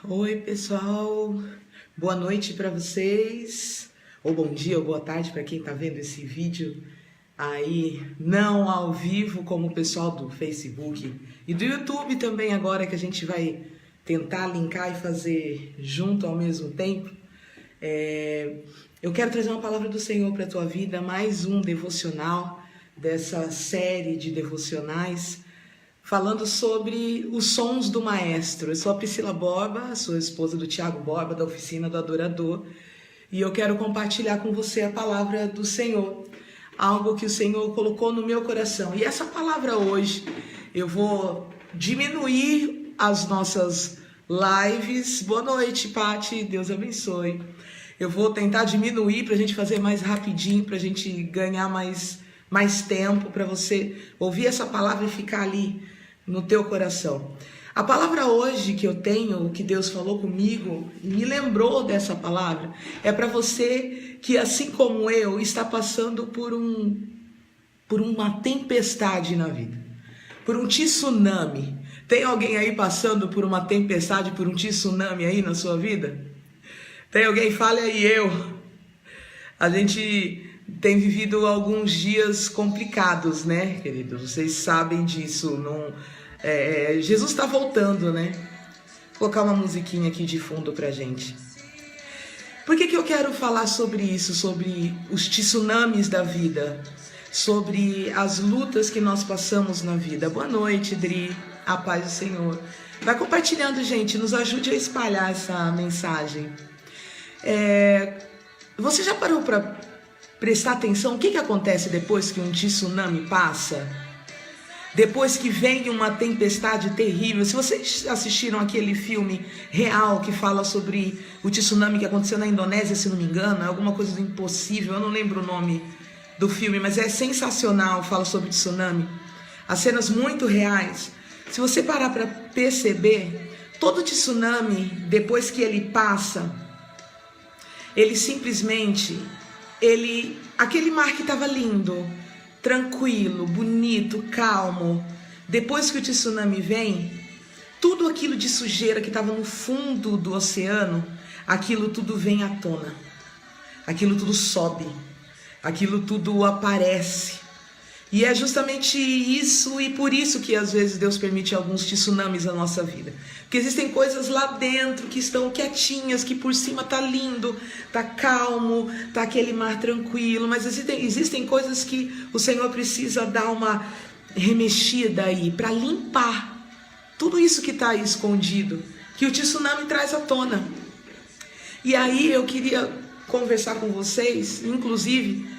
Oi, pessoal. Boa noite para vocês. Ou bom dia ou boa tarde para quem está vendo esse vídeo aí, não ao vivo, como o pessoal do Facebook e do YouTube também, agora que a gente vai tentar linkar e fazer junto ao mesmo tempo. Eu quero trazer uma palavra do Senhor para a tua vida, mais um devocional dessa série de devocionais, falando sobre os sons do maestro. Eu sou a Priscila Borba, sou a esposa do Tiago Borba, da Oficina do Adorador, e eu quero compartilhar com você a palavra do Senhor, algo que o Senhor colocou no meu coração. E essa palavra hoje, eu vou diminuir as nossas lives. Boa noite, Pati, Deus abençoe. Eu vou tentar diminuir para a gente fazer mais rapidinho, para a gente ganhar mais tempo, para você ouvir essa palavra e ficar ali no teu coração. A palavra hoje que eu tenho, que Deus falou comigo, me lembrou dessa palavra, é para você que, assim como eu, está passando por uma tempestade na vida, por um tsunami. Tem alguém aí passando por uma tempestade, por um tsunami aí na sua vida? Tem alguém? Fale aí, eu. A gente tem vivido alguns dias complicados, né, queridos? Vocês sabem disso. Jesus está voltando, né? Vou colocar uma musiquinha aqui de fundo pra gente. Por que eu quero falar sobre isso? Sobre os tsunamis da vida, sobre as lutas que nós passamos na vida. Boa noite, Dri. A paz do Senhor. Vai compartilhando, gente. Nos ajude a espalhar essa mensagem. Você já parou para prestar atenção o que acontece depois que um tsunami passa? Depois que vem uma tempestade terrível. Se vocês assistiram aquele filme real que fala sobre o tsunami que aconteceu na Indonésia, se não me engano, é alguma coisa do impossível, eu não lembro o nome do filme, mas é sensacional, fala sobre tsunami. As cenas muito reais. Se você parar para perceber, todo tsunami, depois que ele passa, ele simplesmente, aquele mar que estava lindo, tranquilo, bonito, calmo, depois que o tsunami vem, tudo aquilo de sujeira que estava no fundo do oceano, aquilo tudo vem à tona, aquilo tudo sobe, aquilo tudo aparece. E é justamente isso, e por isso que às vezes Deus permite alguns tsunamis na nossa vida. Porque existem coisas lá dentro que estão quietinhas, que por cima tá lindo, tá calmo, tá aquele mar tranquilo, mas existem coisas que o Senhor precisa dar uma remexida aí, para limpar tudo isso que tá aí escondido, que o tsunami traz à tona. E aí eu queria conversar com vocês, inclusive,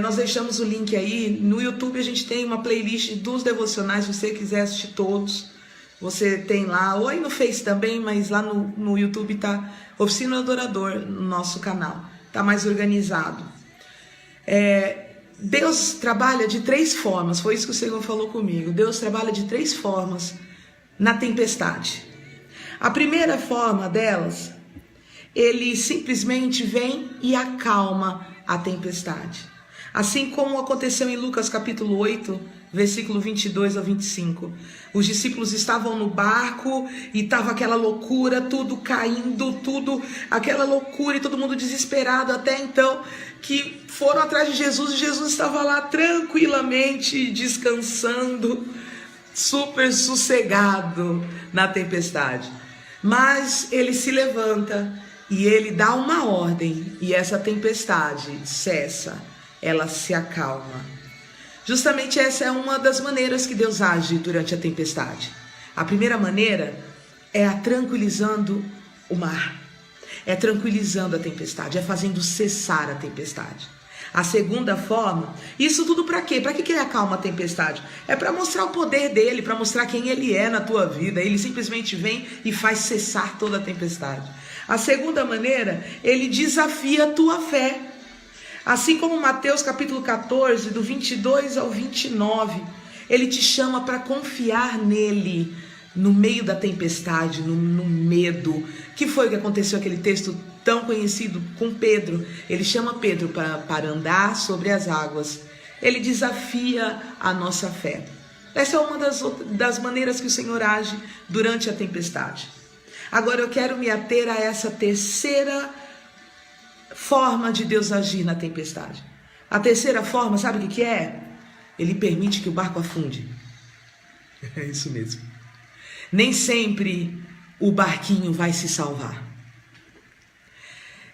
nós deixamos o link aí, no YouTube a gente tem uma playlist dos devocionais, se você quiser assistir todos, você tem lá, ou aí no Face também, mas lá no YouTube tá Oficina do Adorador, no nosso canal, tá mais organizado. Deus trabalha de 3 formas, foi isso que o Senhor falou comigo, Deus trabalha de 3 formas na tempestade. A primeira forma delas, Ele simplesmente vem e acalma a tempestade. Assim como aconteceu em Lucas capítulo 8, versículo 22 a 25. Os discípulos estavam no barco e estava aquela loucura, tudo caindo, tudo aquela loucura e todo mundo desesperado até então, que foram atrás de Jesus e Jesus estava lá tranquilamente descansando, super sossegado na tempestade. Mas ele se levanta e ele dá uma ordem e essa tempestade cessa. Ela se acalma. Justamente essa é uma das maneiras que Deus age durante a tempestade. A primeira maneira é tranquilizando o mar, é tranquilizando a tempestade, é fazendo cessar a tempestade. A segunda forma, isso tudo para quê? Para que ele acalma a tempestade? É para mostrar o poder dele, para mostrar quem ele é na tua vida. Ele simplesmente vem e faz cessar toda a tempestade. A segunda maneira, ele desafia a tua fé. Assim como Mateus capítulo 14, do 22 ao 29, ele te chama para confiar nele no meio da tempestade, no medo. Que foi o que aconteceu aquele texto tão conhecido com Pedro? Ele chama Pedro para andar sobre as águas. Ele desafia a nossa fé. Essa é uma das maneiras que o Senhor age durante a tempestade. Agora eu quero me ater a essa terceira forma de Deus agir na tempestade. A terceira forma, sabe o que é? Ele permite que o barco afunde. É isso mesmo. Nem sempre o barquinho vai se salvar.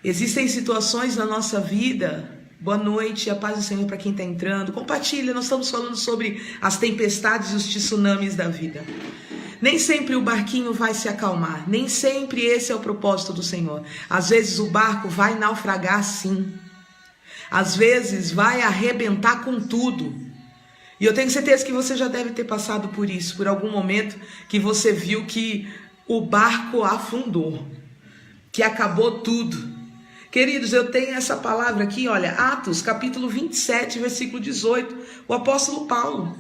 Existem situações na nossa vida. Boa noite, a paz do Senhor para quem está entrando. Compartilha, nós estamos falando sobre as tempestades e os tsunamis da vida. Nem sempre o barquinho vai se acalmar. Nem sempre esse é o propósito do Senhor. Às vezes o barco vai naufragar sim. Às vezes vai arrebentar com tudo. E eu tenho certeza que você já deve ter passado por isso, por algum momento que você viu que o barco afundou, que acabou tudo. Queridos, eu tenho essa palavra aqui, olha, Atos, capítulo 27, versículo 18, o apóstolo Paulo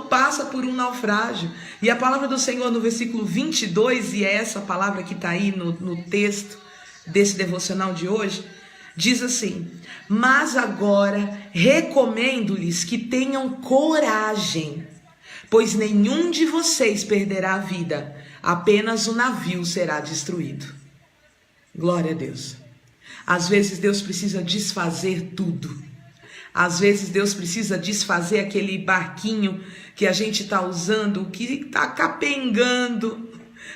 passa por um naufrágio, e a palavra do Senhor no versículo 22, e é essa palavra que está aí no texto desse devocional de hoje, diz assim: mas agora recomendo-lhes que tenham coragem, pois nenhum de vocês perderá a vida, apenas o navio será destruído. Glória a Deus. Às vezes Deus precisa desfazer tudo. Às vezes Deus precisa desfazer aquele barquinho que a gente está usando, que está capengando,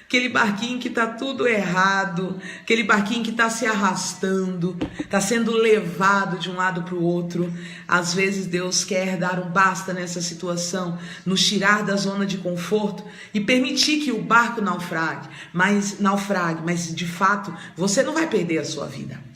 aquele barquinho que está tudo errado, aquele barquinho que está se arrastando, está sendo levado de um lado para o outro. Às vezes Deus quer dar um basta nessa situação, nos tirar da zona de conforto e permitir que o barco naufrague, mas de fato você não vai perder a sua vida.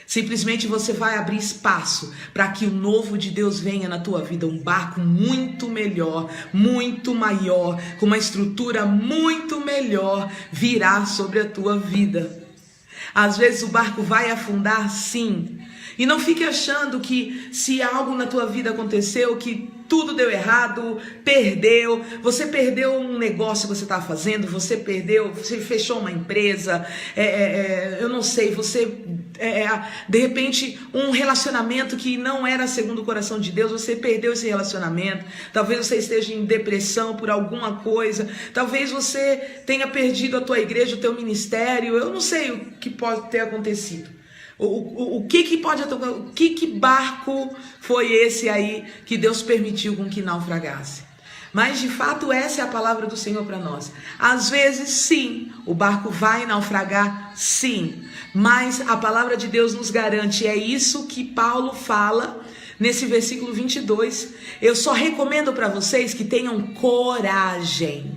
Simplesmente você vai abrir espaço para que o novo de Deus venha na tua vida, um barco muito melhor, muito maior, com uma estrutura muito melhor, virá sobre a tua vida. Às vezes o barco vai afundar, sim. E não fique achando que se algo na tua vida aconteceu, que tudo deu errado, você perdeu um negócio que você estava fazendo, você fechou uma empresa, eu não sei, de repente um relacionamento que não era segundo o coração de Deus, você perdeu esse relacionamento, talvez você esteja em depressão por alguma coisa, talvez você tenha perdido a tua igreja, o teu ministério, eu não sei o que pode ter acontecido. O que barco foi esse aí que Deus permitiu com que naufragasse? Mas de fato essa é a palavra do Senhor para nós. Às vezes sim, o barco vai naufragar, sim. Mas a palavra de Deus nos garante, é isso que Paulo fala nesse versículo 22. Eu só recomendo para vocês que tenham coragem.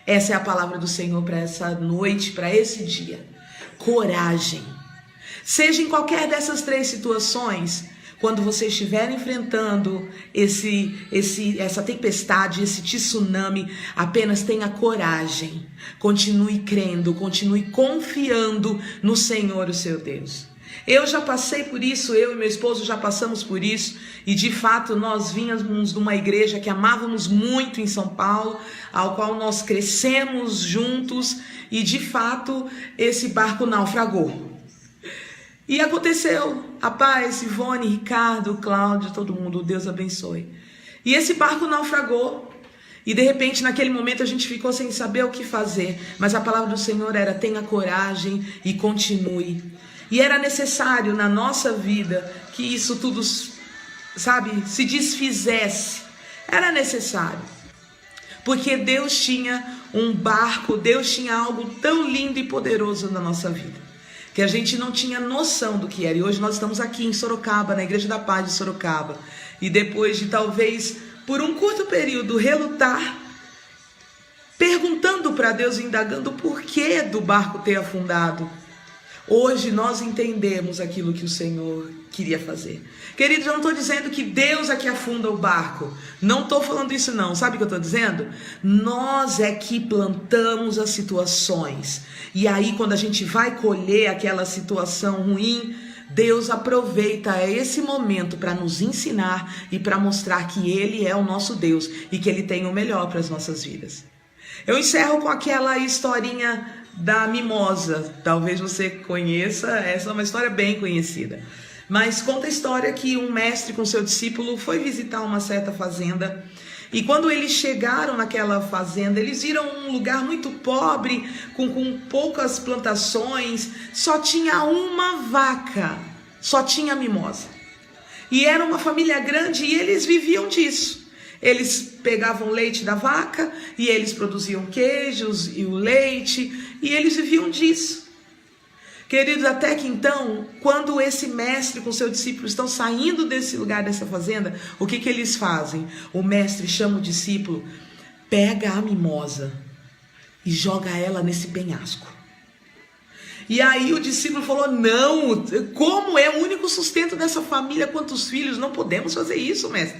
Essa é a palavra do Senhor para essa noite, para esse dia. Coragem. Seja em qualquer dessas três situações, quando você estiver enfrentando essa tempestade, esse tsunami, apenas tenha coragem. Continue crendo, continue confiando no Senhor, o seu Deus. Eu já passei por isso, eu e meu esposo já passamos por isso, e de fato nós vínhamos de uma igreja que amávamos muito em São Paulo, ao qual nós crescemos juntos, e de fato esse barco naufragou. E aconteceu, rapaz, Ivone, Ricardo, Cláudio, todo mundo, Deus abençoe. E esse barco naufragou, e de repente naquele momento a gente ficou sem saber o que fazer, mas a palavra do Senhor era: tenha coragem e continue. E era necessário na nossa vida que isso tudo, se desfizesse, era necessário. Porque Deus tinha um barco, Deus tinha algo tão lindo e poderoso na nossa vida, que a gente não tinha noção do que era. E hoje nós estamos aqui em Sorocaba, na Igreja da Paz de Sorocaba. E depois de talvez, por um curto período, relutar, perguntando para Deus, indagando o porquê do barco ter afundado, hoje nós entendemos aquilo que o Senhor queria fazer. Queridos, eu não estou dizendo que Deus é que afunda o barco. Não estou falando isso não. Sabe o que eu estou dizendo? Nós é que plantamos as situações. E aí quando a gente vai colher aquela situação ruim, Deus aproveita esse momento para nos ensinar e para mostrar que Ele é o nosso Deus e que Ele tem o melhor para as nossas vidas. Eu encerro com aquela historinha da mimosa. Talvez você conheça, essa é uma história bem conhecida. Mas conta a história que um mestre com seu discípulo foi visitar uma certa fazenda E quando eles chegaram naquela fazenda, eles viram um lugar muito pobre, com poucas plantações, só tinha uma vaca, só tinha mimosa. E era uma família grande e eles viviam disso. Eles pegavam leite da vaca e eles produziam queijos e o leite e eles viviam disso. Queridos, até que então, quando esse mestre com seu discípulo estão saindo desse lugar, dessa fazenda, o que eles fazem? O mestre chama o discípulo, pega a mimosa e joga ela nesse penhasco. E aí o discípulo falou, não, como é o único sustento dessa família, quantos filhos, não podemos fazer isso, mestre.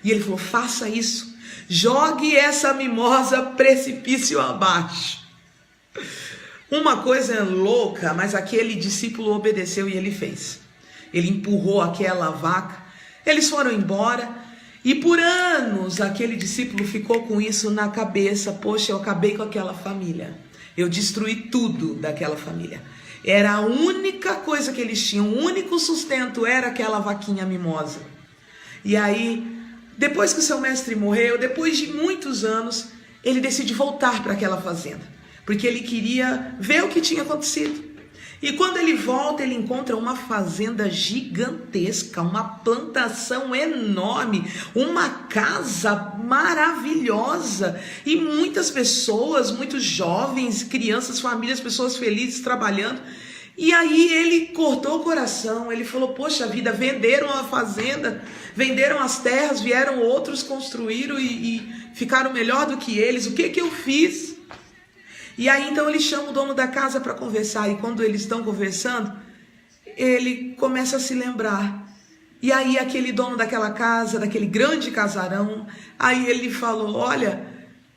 E ele falou, faça isso, jogue essa mimosa precipício abaixo. Uma coisa louca, mas aquele discípulo obedeceu e ele fez. Ele empurrou aquela vaca, eles foram embora e por anos aquele discípulo ficou com isso na cabeça. Poxa, eu acabei com aquela família, eu destruí tudo daquela família. Era a única coisa que eles tinham, o único sustento era aquela vaquinha mimosa. E aí, depois que o seu mestre morreu, depois de muitos anos, ele decide voltar para aquela fazenda. Porque ele queria ver o que tinha acontecido. E quando ele volta, ele encontra uma fazenda gigantesca, uma plantação enorme, uma casa maravilhosa e muitas pessoas, muitos jovens, crianças, famílias, pessoas felizes trabalhando. E aí ele cortou o coração, ele falou, poxa vida, venderam a fazenda, venderam as terras, vieram outros, construíram e ficaram melhor do que eles. O que eu fiz? E aí então ele chama o dono da casa para conversar, e quando eles estão conversando, ele começa a se lembrar. E aí aquele dono daquela casa, daquele grande casarão, aí ele falou, olha,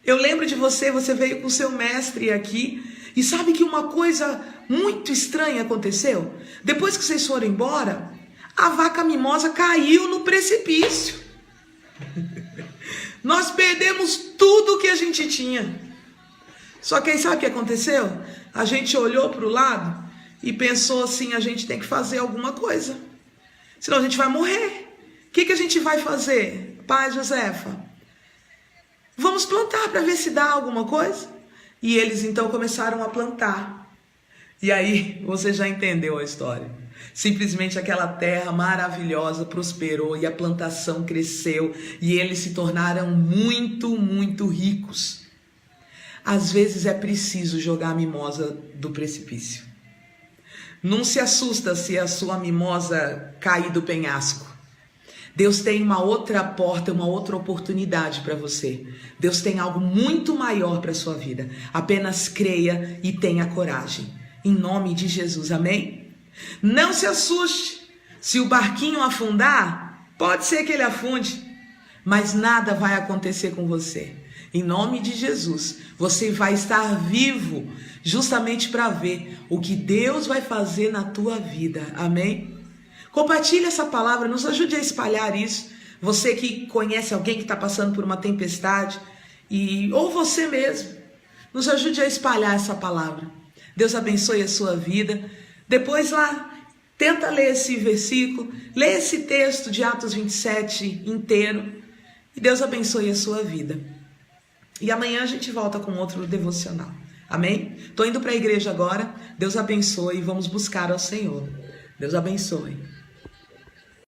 eu lembro de você, você veio com seu mestre aqui, e sabe que uma coisa muito estranha aconteceu? Depois que vocês foram embora, a vaca mimosa caiu no precipício. Nós perdemos tudo que a gente tinha. Só que aí sabe o que aconteceu? A gente olhou para o lado e pensou assim, a gente tem que fazer alguma coisa, senão a gente vai morrer. O que a gente vai fazer, pai Josefa? Vamos plantar para ver se dá alguma coisa? E eles então começaram a plantar. E aí você já entendeu a história. Simplesmente aquela terra maravilhosa prosperou e a plantação cresceu e eles se tornaram muito, muito ricos. Às vezes é preciso jogar a mimosa do precipício. Não se assusta se a sua mimosa cair do penhasco. Deus tem uma outra porta, uma outra oportunidade para você. Deus tem algo muito maior para a sua vida. Apenas creia e tenha coragem. Em nome de Jesus, amém? Não se assuste. Se o barquinho afundar, pode ser que ele afunde, mas nada vai acontecer com você. Em nome de Jesus, você vai estar vivo justamente para ver o que Deus vai fazer na tua vida. Amém? Compartilhe essa palavra, nos ajude a espalhar isso. Você que conhece alguém que está passando por uma tempestade, ou você mesmo, nos ajude a espalhar essa palavra. Deus abençoe a sua vida. Depois lá, tenta ler esse versículo, lê esse texto de Atos 27 inteiro. E Deus abençoe a sua vida. E amanhã a gente volta com outro devocional. Amém? Estou indo para a igreja agora. Deus abençoe e vamos buscar ao Senhor. Deus abençoe.